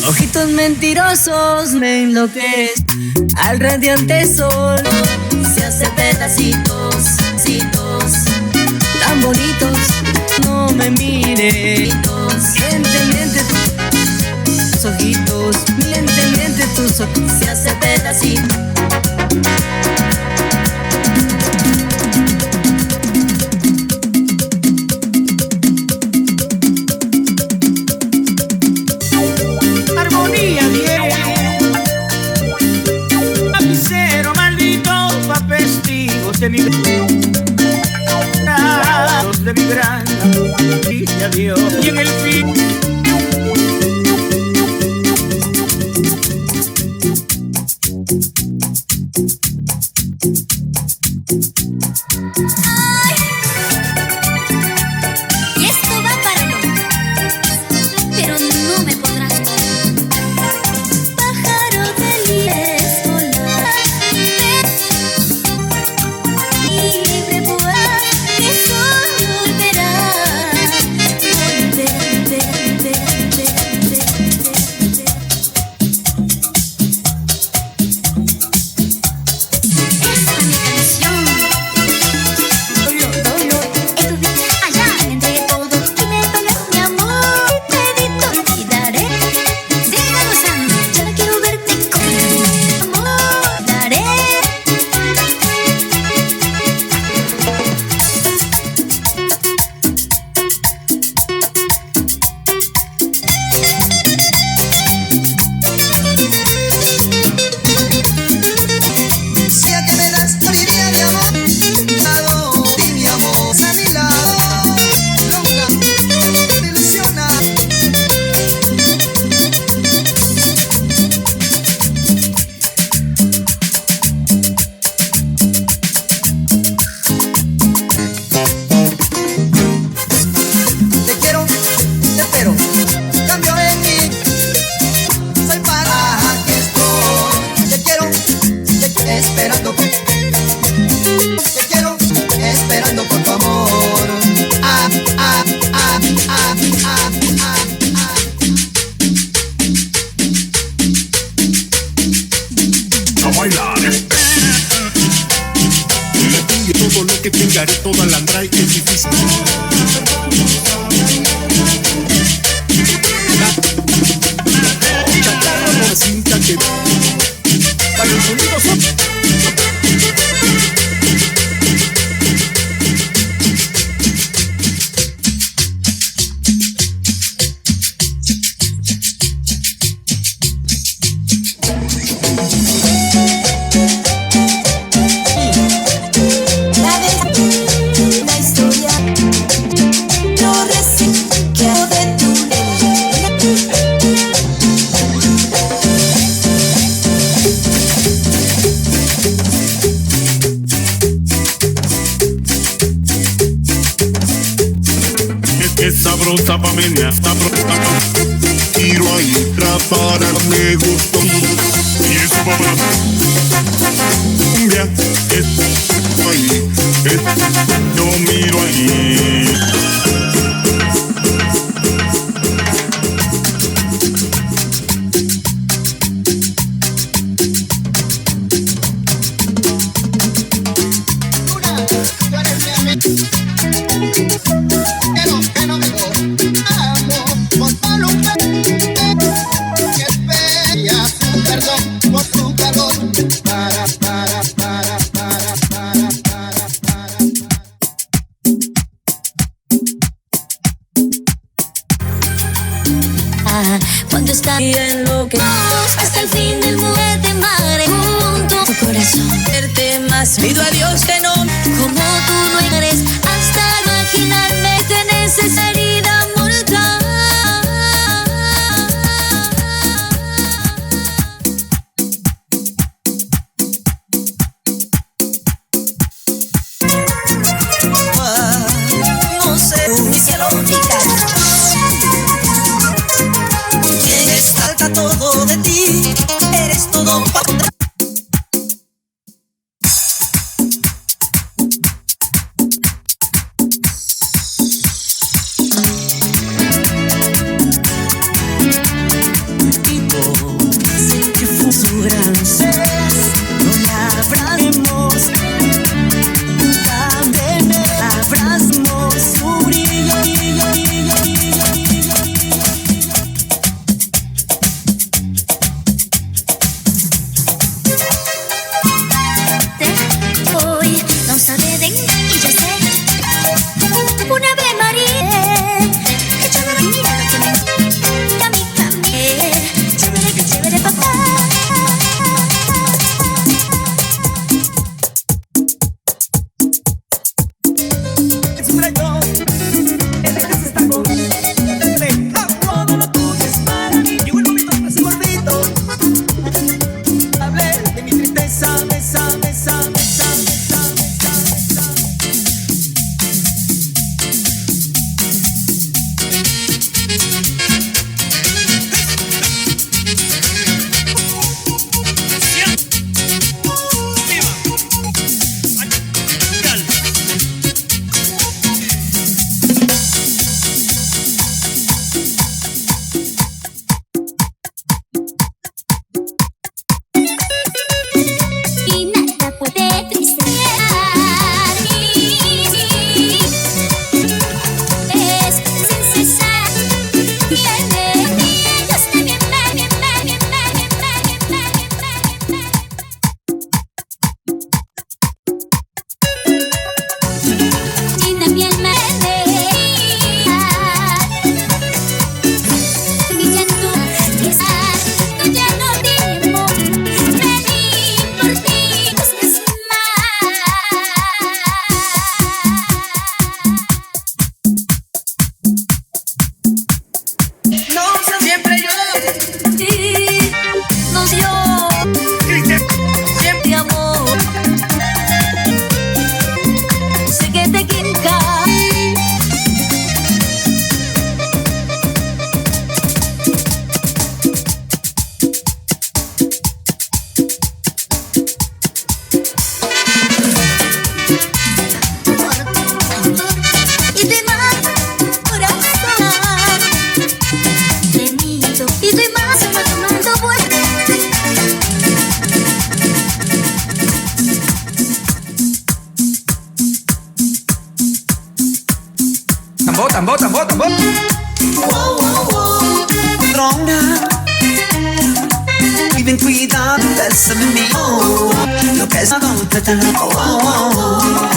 Ojitos mentirosos me enloquecen al radiante sol. Se hace pedacitos, citos, tan bonitos. No me mires, miente, miente tus ojitos, miente, miente tus ojos. Se hace pedacito. De mi de mi gran dice adiós y en el fin y esto va para no, pero no me podrás. Pájaro de lies volar libre volar, que solo volverás. Esta es mi canción. Estos días allá me entregué todo y me pagas mi amor. Pedito olvidaré. Siga gozando, ya no quiero verte con mi amor. Daré. Si a que me das moriría de amor, dado y mi amor, Sanila, loca, me ilusiona. Te quiero, te espero, cambio en mí, soy para aquí estoy. Te quiero, esperando, te quiero, esperando por tu amor. Ah, ah, ah, ah, ah, ah, ah. A bailar. Todo lo que tenga haré, toda la andrá y es difícil. Chatarra no cinta que para los sonidos son. La historia no recibe de tu Es sabrosa pa' menear, sabrosa pa' tiro ahí, tratar me gustó. Y eso pa' cumbia, es ahí, yo miro ahí. Cuando está en lo que hasta el fin del mundo te amaré junto a tu corazón. Verte más, pido a Dios que no. Como tú no eres, hasta imaginarme tenés esa herida mortal. No sé, mi cielo, mi casa. Tienes falta todo de ti, eres todo para. piensa de mí. Lo que es adulto tan loco.